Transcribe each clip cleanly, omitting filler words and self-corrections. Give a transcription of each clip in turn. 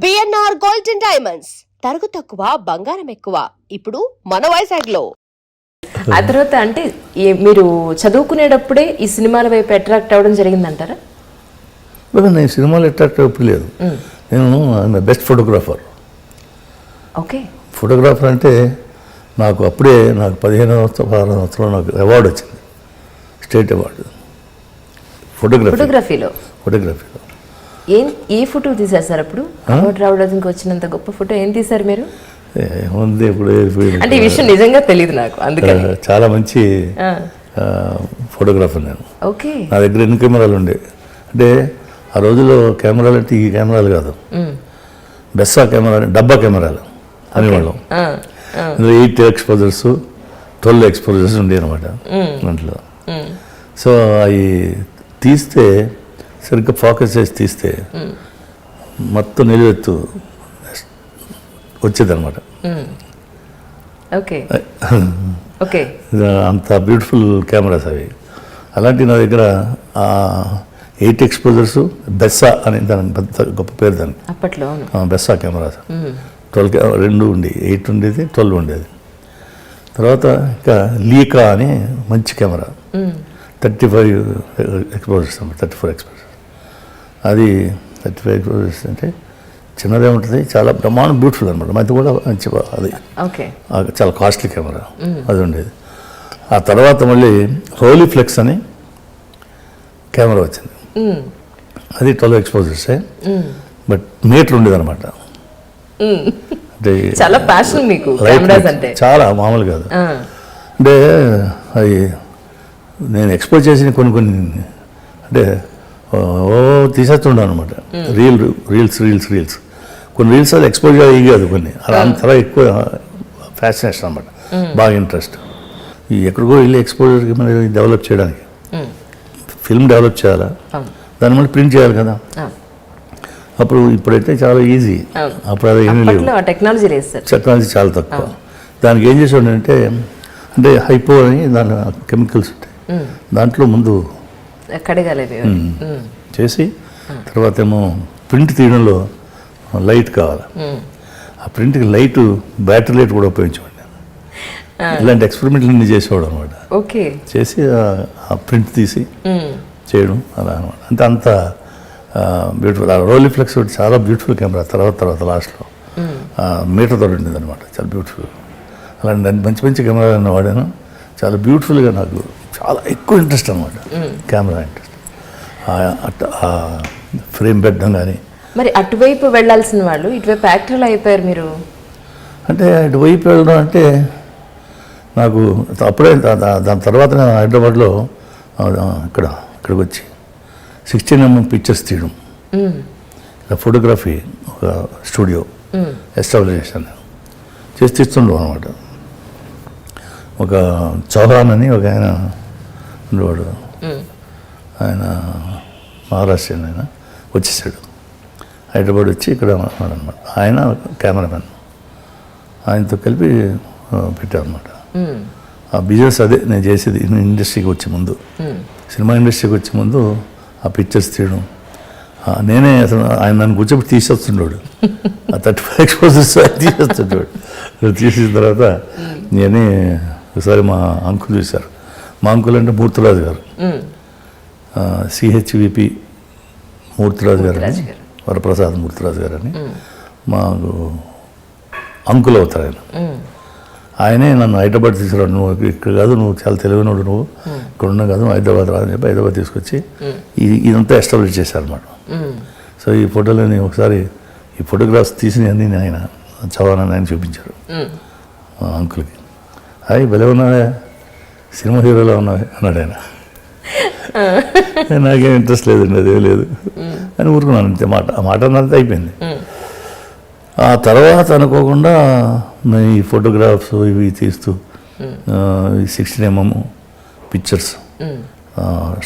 BNR gold and diamonds తరుగు తక్కువ బంగారం ఎక్కువ ఇప్పుడు మన వైజాగ్లో. ఆ తర్వాత అంటే మీరు చదువుకునేటప్పుడే ఈ సినిమాల వైపు అట్రాక్ట్ అవ్వడం జరిగిందంటారా? నేను సినిమాలు అట్రాక్ట్ అవ్వలేదు. నేను బెస్ట్ ఫోటోగ్రాఫర్. ఓకే, ఫోటోగ్రాఫర్ అంటే నాకు అప్పుడే 15 సంవత్సరాలు నాకు అవార్డు వచ్చింది, స్టేట్ అవార్డు ఫోటోగ్రఫీలో. ఏ ఫోటో తీశారు సార్ అప్పుడు? అవార్డు రావడానికి వచ్చినంత గొప్ప ఫోటో ఏం తీశారు మీరు? ఏముంది ఇప్పుడు, అంటే ఈ విషయం నిజంగా తెలియదు నాకు, అందుకని. చాలా మంచి ఫోటోగ్రాఫర్ నేను. ఓకే, నా దగ్గర ఎన్ని కెమెరాలు ఉండే అంటే ఆ రోజుల్లో కెమెరాలు అంటే ఈ కెమెరాలు కాదు, బెస్సా కెమెరా, డబ్బా కెమెరాలు అనేవాళ్ళం. అందులో 8 ఎక్స్పోజర్స్ 12 ఎక్స్పోజర్స్ ఉండే అనమాట దాంట్లో. సో అవి తీస్తే సరిగ్గా ఫోకస్ చేసి తీస్తే మొత్తం నిలువెత్తు వచ్చేదన్నమాట. ఓకే ఓకే, అంత బ్యూటిఫుల్ కెమెరాస్ అవి. అలాంటి నా దగ్గర 8 ఎక్స్పోజర్స్ బెస్సా అని దాని పెద్ద గొప్ప పేరు దాన్ని అప్పట్లో. బెస్సా కెమెరాస్ 12 2 ఉండి 8 ఉండేది, 12 ఉండేది. తర్వాత ఇంకా లీకా అని మంచి కెమెరా 35 ఎక్స్పోజర్స్ అన్నమాట, 34 ఎక్స్పోజర్స్. అది 35 ఎక్స్పోజర్స్ అంటే చిన్నదే ఉంటుంది, చాలా బ్రహ్మాండం బ్యూటిఫుల్ అనమాట. అది కూడా మంచి, అది చాలా కాస్ట్లీ కెమెరా అది ఉండేది. ఆ తర్వాత మళ్ళీ రోలీఫ్లెక్స్ అని కెమెరా వచ్చింది, అది 12 ఎక్స్పోజర్సే, బట్ మీటర్ ఉండేది అనమాట. అంటే చాలా ప్యాషన్ మీకు కెమెరాస్ అంటే, చాలా మామూలు కాదు. అంటే అది నేను ఎక్స్పోజ్ చేసిన కొన్ని అంటే తీసేస్తుండే అనమాట. రీల్స్ కొన్ని రీల్స్ అది ఎక్స్పోజ్ అయ్యి కాదు, కొన్ని అలా అంతలా ఎక్కువ ఫ్యాసినేషన్ అనమాట, బాగా ఇంట్రెస్ట్. ఈ ఎక్కడికో వెళ్ళి ఎక్స్పోజర్కి మనం డెవలప్ చేయడానికి, ఫిల్మ్ డెవలప్ చేయాలా, దాన్ని మళ్ళీ ప్రింట్ చేయాలి కదా. అప్పుడు ఇప్పుడైతే చాలా ఈజీ, అప్పుడు అది ఏమీ లేవు, టెక్నాలజీ చాలా తక్కువ. దానికి ఏం చేసేవాడు అంటే హైపో అని దాని కెమికల్స్ ఉంటాయి, దాంట్లో ముందు చేసి తర్వాత ఏమో ప్రింట్ తీయడంలో లైట్ కావాలి. ఆ ప్రింట్కి లైట్, బ్యాటరీ లైట్ కూడా ఉపయోగించేవాడు. ఇలాంటి ఎక్స్పెరిమెంట్లు అన్ని చేసేవాడు అనమాట. చేసి ఆ ప్రింట్ తీసి చేయడం అలా అనమాట. అంటే అంత బ్యూటిఫుల్. ఆ రోలీఫ్లెక్స్ చాలా బ్యూటిఫుల్ కెమెరా. తర్వాత లాస్ట్లో మీటర్తో ఉండేది అనమాట, చాలా బ్యూటిఫుల్. అలాంటి మంచి కెమెరాలను వాడాను. చాలా బ్యూటిఫుల్గా నాకు చాలా ఎక్కువ ఇంట్రెస్ట్ అనమాట, కెమెరా ఇంట్రెస్ట్. ఆ ఫ్రేమ్ పెట్టడం కానీ. మరి అటువైపు వెళ్ళాల్సిన వాళ్ళు ఇటువైపు యాక్టర్లు అయిపోయారు మీరు. అంటే అటువైపు వెళ్ళడం అంటే నాకు అప్పుడే దాని తర్వాత నేను హైదరాబాద్లో ఇక్కడికి వచ్చి 16mm పిక్చర్స్ తీయడం, ఫోటోగ్రఫీ ఒక స్టూడియో ఎస్టాబ్లిష్ చేశాను. చేసి తీస్తుండవు అనమాట. ఒక చౌహాన్ అని ఒక ఆయన ఉండేవాడు, ఆయన మహారాష్ట్రన్, ఆయన వచ్చేసాడు హైదరాబాద్ వచ్చి ఇక్కడ అనమాట. ఆయన కెమెరామెన్, ఆయనతో కలిపి పెట్టామన్నమాట. ఆ బిజినెస్ అదే నేను చేసేది. ఇండస్ట్రీకి వచ్చే ముందు, సినిమా ఇండస్ట్రీకి వచ్చే ముందు ఆ పిక్చర్స్ తీయడం నేనే. అసలు ఆయన నన్ను కూర్చోబెట్టి తీసేస్తుండేవాడు, ఆ 35 ఎక్స్పోజర్స్ తీసేస్తుండేవాడు. తీసిన తర్వాత నేనే ఒకసారి మా అంకుల్ చూశారు. మా అంకుల్ అంటే మూర్తిరాజు గారు, CHVP మూర్తిరాజు గారు అని, వరప్రసాద్ మూర్తిరాజు గారు అని మాకు అంకుల్ అవుతారు ఆయన. ఆయనే నన్ను హైదరాబాద్ తీసుకురాడు. నువ్వు ఇక్కడ కాదు, నువ్వు చాలా తెలివైనడు, నువ్వు ఇక్కడ ఉన్నా కాదు, హైదరాబాద్ రా అని చెప్పి హైదరాబాద్ తీసుకొచ్చి ఇదంతా ఎస్టాబ్లిష్ చేశారన్నమాట. సో ఈ ఫోటోలని ఒకసారి ఈ ఫోటోగ్రాఫ్స్ తీసినవన్నీ ఆయన చవాన్ ఆయన చూపించారు మా అంకుల్కి. హాయ్ భలే ఉన్నాడే, సినిమా హీరోలో ఉన్నావే అన్నాడు ఆయన. నాకేం ఇంట్రెస్ట్ లేదండి, అదే లేదు అని ఊరుకున్నాను అంతే. ఆ మాట అన్నంత అయిపోయింది. ఆ తర్వాత అనుకోకుండా ఈ ఫోటోగ్రాఫ్స్ ఇవి తీస్తూ 16mm పిక్చర్స్,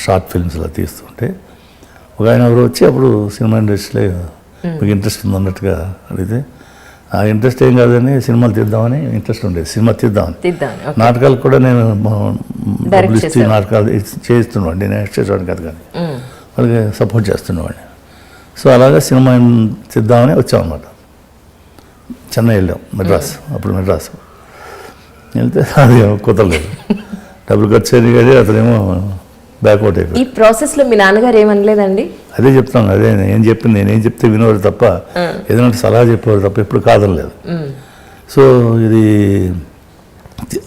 షార్ట్ ఫిల్మ్స్ ఇలా తీస్తుంటే ఒక ఆయన ఎవరు వచ్చి అప్పుడు సినిమా ఇండస్ట్రీలో మీకు ఇంట్రెస్ట్ ఉందన్నట్టుగా అడిగితే, ఆ ఇంట్రెస్ట్ ఏం కాదని సినిమాలు తీద్దామని ఇంట్రెస్ట్ ఉండేది. సినిమా తీద్దామని, నాటకాలకు కూడా నేను డబ్బులు ఇస్తే నాటకాలు చేస్తున్నాడు. నేను చేసేవాడిని కాదు, కానీ వాళ్ళకి సపోర్ట్ చేస్తున్నవాడిని. సో అలాగా సినిమా చేద్దామని వచ్చామన్నమాట. చెన్నై వెళ్ళాం, మెడ్రాస్, అప్పుడు మెడ్రాస్ వెళ్తే అది కుదరలేదు, డబ్బులు ఖర్చు అయ్యి కానీ అతనేమో బ్యాక్వర్డ్ అయిపోయి. ఈ ప్రాసెస్లో మీ నాన్నగారు ఏమనలేదండి? అదే చెప్తాను, అదే నేనేం చెప్తే వినేవాడు తప్ప, ఏదైనా సలహా చెప్పేవాడు తప్ప ఎప్పుడు కాదనలేదు. సో ఇది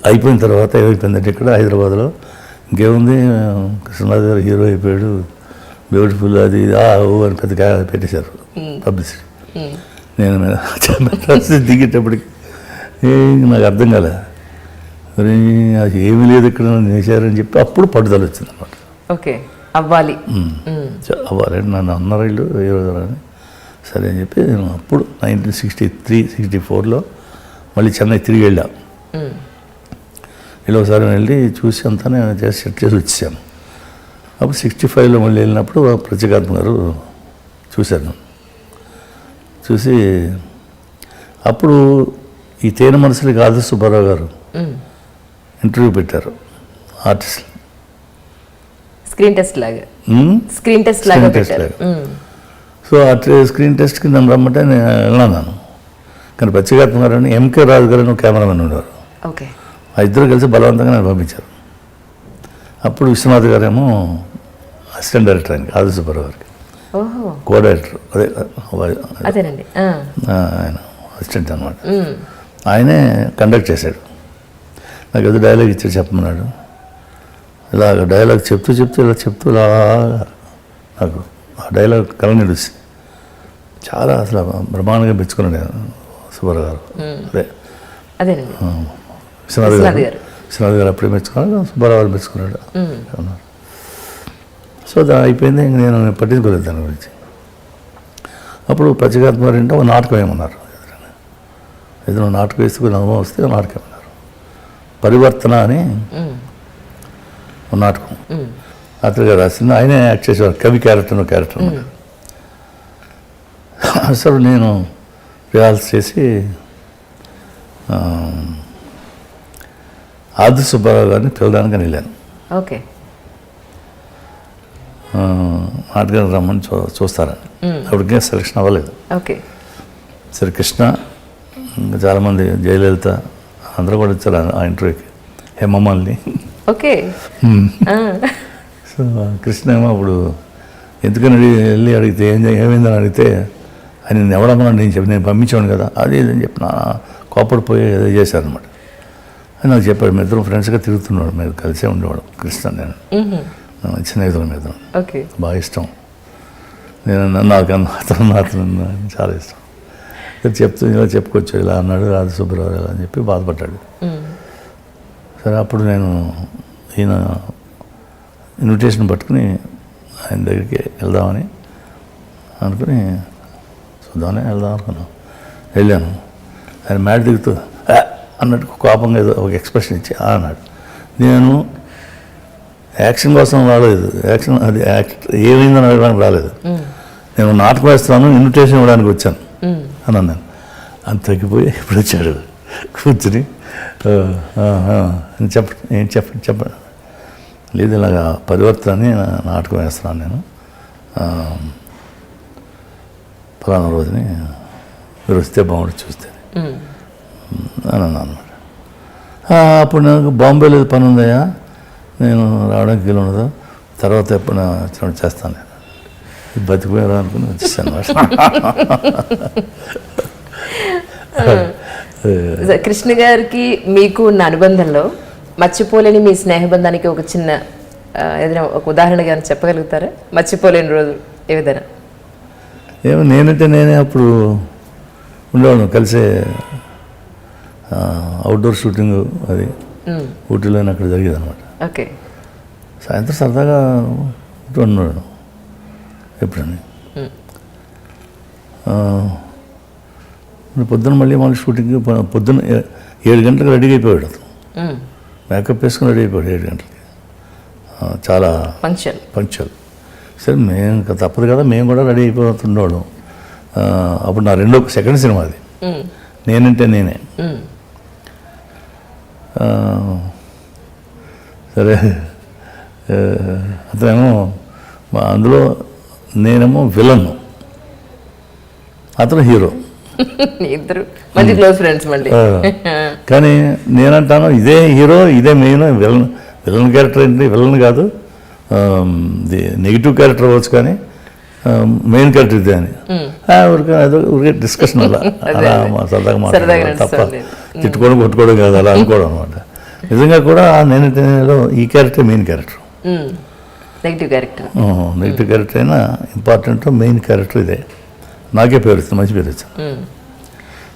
అయిపోయిన తర్వాత ఏమైపోయిందంటే ఇక్కడ హైదరాబాద్లో ఇంకేముంది, కృష్ణరాజు గారు హీరో అయిపోయాడు, బ్యూటిఫుల్ అది ఓ అని పెద్ద పెట్టేశారు పబ్లిసిటీ. నేను దిగేటప్పటికి నాకు అర్థం కాలే, మరి అది ఏమీ లేదు ఇక్కడ చేశారని చెప్పి అప్పుడు పట్టుదల వచ్చింది అనమాట. ఓకే, అవ్వాలి అవ్వాలండి నన్ను అన్నారు వీళ్ళు అని. సరే అని చెప్పి నేను అప్పుడు 1963-64లో మళ్ళీ చెన్నై తిరిగి వెళ్ళాను. ఒకసారి వెళ్ళి చూసి అంతా నేను సెట్ చేసి వచ్చాను. అప్పుడు 65లో మళ్ళీ వెళ్ళినప్పుడు ప్రత్యేకాత్మ గారు చూశాను. చూసి అప్పుడు ఈ తేనె మనసులకి ఆది సుబ్బారావు గారు ఇంటర్వ్యూ పెట్టారు ఆర్టిస్ట్, స్క్రీన్ టెస్ట్ లాగా. సో ఆ స్క్రీన్ టెస్ట్కి నన్ను రమ్మంటే నేను వెళ్ళాను. కానీ ప్రత్యేకాత్మ గారు అని ఎంకే రాజు గారు కెమెరామెన్ ఉండేవారు. ఓకే, ఆ ఇద్దరు కలిసి బలవంతంగా నన్ను పంపించారు. అప్పుడు విశ్వనాథ్ గారేమో అసిస్టెంట్ డైరెక్టర్ ఆయనకి, ఆది సుబ్బారావు గారికి కో డైరెక్టర్, అదేనండి ఆయన అసిస్టెంట్ అనమాట. ఆయనే కండక్ట్ చేశాడు. నాకు ఏదో డైలాగ్ ఇచ్చాడు చెప్పమన్నాడు. ఇలాగ డైలాగ్ చెప్తూ ఇలా నాకు ఆ డైలాగ్ కళ నిలుస్తుంది. చాలా అసలు బ్రహ్మాండంగా మెచ్చుకున్నాడు సుబ్బారావు గారు. అదేనండి విశ్వనాథ్ గారు అప్పుడే మెచ్చుకున్నాడు, సుబ్బారావు గారు మెచ్చుకున్నాడు. సో అయిపోయింది, ఇంక నేను పట్టించుకోలేదు దాని గురించి. అప్పుడు ప్రత్యేకాత్మ గారు అంటే ఒక నాటకం ఏమన్నారు, ఏదైనా నాటకం వేసుకుని అనుభవం వస్తే నాటకం ఏమన్నారు, పరివర్తన అని ఒక నాటకం అతగా రాసింది. ఆయనే యాక్ట్ చేసేవారు, కవి క్యారెక్టర్ అన్నారు. అసలు నేను రిహార్సల్ చేసి ఆది సుబ్బారావు గారిని పిలవడానికి వెళ్ళాను. ఓకే, నాటకానికి రమ్మని చూస్తారని. అప్పటికే సెలక్షన్ అవ్వలేదు. ఓకే, సరే కృష్ణ, ఇంకా చాలామంది, జయలలిత అందరూ కూడా వచ్చారు ఆ ఇంటర్వ్యూకి, హేమమాలిని. ఓకే, సో కృష్ణ ఏమో అప్పుడు ఎందుకని వెళ్ళి అడిగితే ఏమైందని అడిగితే ఆయన నేను ఎవడమ్మా నేను పంపించాను కదా అది అని చెప్పి నా కోపడిపోయి ఏదో చేశారనమాట. అని నాకు చెప్పాడు. మీ ఇద్దరు ఫ్రెండ్స్గా తిరుగుతున్నాడు, మీరు కలిసే ఉండేవాడు కృష్ణ. నేను స్నేహితుల మీద బాగా ఇష్టం. నేను నాకు అతను చాలా ఇష్టం. ఇలా చెప్పుకోవచ్చు, ఇలా అన్నాడు ఆది సుబ్బారావు ఇలా అని చెప్పి బాధపడ్డాడు. సరే అప్పుడు నేను ఈయన ఇన్విటేషన్ పట్టుకుని ఆయన దగ్గరికి వెళ్దామని అనుకుని చూద్దామని వెళ్దాం అనుకున్నాను. వెళ్ళాను. ఆయన మ్యాట్ దిగుతూ అన్నట్టు కోపంగా ఏదో ఒక ఎక్స్ప్రెషన్ ఇచ్చి అన్నాడు. నేను యాక్షన్ కోసం రాలేదు, యాక్షన్ అది ఏమైందని అడగడానికి రాలేదు, నేను నాటకం వేస్తున్నాను, ఇన్విటేషన్ ఇవ్వడానికి వచ్చాను అని అన్నాను. అంత తగ్గిపోయి ఇప్పుడు వచ్చాడు కూర్చుని చెప్పండి లేదు ఇలాగా పరివర్తన అని నాటకం వేస్తున్నాను నేను, ఫలానా రోజుని మీరు వస్తే బాగుంటుంది చూస్తే అని అన్నాను అనమాట. అప్పుడు నాకు బాంబేలో పని ఉందయ్యా, నేను రావడానికి వీలు ఉండదు, తర్వాత ఎప్పుడు వచ్చినప్పుడు చేస్తాను నేను, బతికిపోయారా అనుకుని వచ్చేసాను అనమాట. కృష్ణ గారికి మీకు ఉన్న అనుబంధంలో మర్చిపోలేని మీ స్నేహబంధానికి ఒక చిన్న ఏదైనా ఒక ఉదాహరణగా చెప్పగలుగుతారా? మర్చిపోలేని రోజు ఏ విధంగా? ఏమో నేనంటే నేనే అప్పుడు ఉండేవాడు కలిసే అవుట్డోర్ షూటింగ్ అది ఊటీలో అక్కడ జరిగేది అనమాట. ఓకే, సాయంత్రం సరదాగా ఉన్నాడు ఎప్పుడని. పొద్దున్న మళ్ళీ షూటింగ్ పొద్దున్న 7 గంటలకు రెడీ అయిపోయాడు అతను, మేకప్ వేసుకుని రెడీ అయిపోయాడు 7 గంటలకి. చాలా పంక్చువల్. సరే మేము ఇంకా తప్పదు కదా, మేము కూడా రెడీ అయిపోతుండేవాళ్ళం. అప్పుడు నా సెకండ్ సినిమా అది, నేనంటే నేనే. సరే అతనేమో అందులో నేనేమో విలన్, అతను హీరో. ఇద్దరు మంచి క్లోజ్ ఫ్రెండ్స్ మళ్ళీ. కానీ నేనంటాను ఇదే హీరో, ఇదే మెయిన్. విలన్ క్యారెక్టర్ ఏంటి, విలన్ కాదు, నెగిటివ్ క్యారెక్టర్ అవ్వచ్చు, కానీ మెయిన్ క్యారెక్టర్ ఇదే అని ఊరికే డిస్కషన్ అలా సరదాగా మాట్లాడాలి తప్ప తిట్టుకోవడం కొట్టుకోవడం కాదు, అలా అనుకోవడం అనమాట. నిజంగా కూడా నేను ఈ character main character, negative character అయినా ఇంపార్టెంట్ మెయిన్ క్యారెక్టర్ ఇదే. నాకే పేరు వచ్చింది, మంచి పేరు వచ్చింది.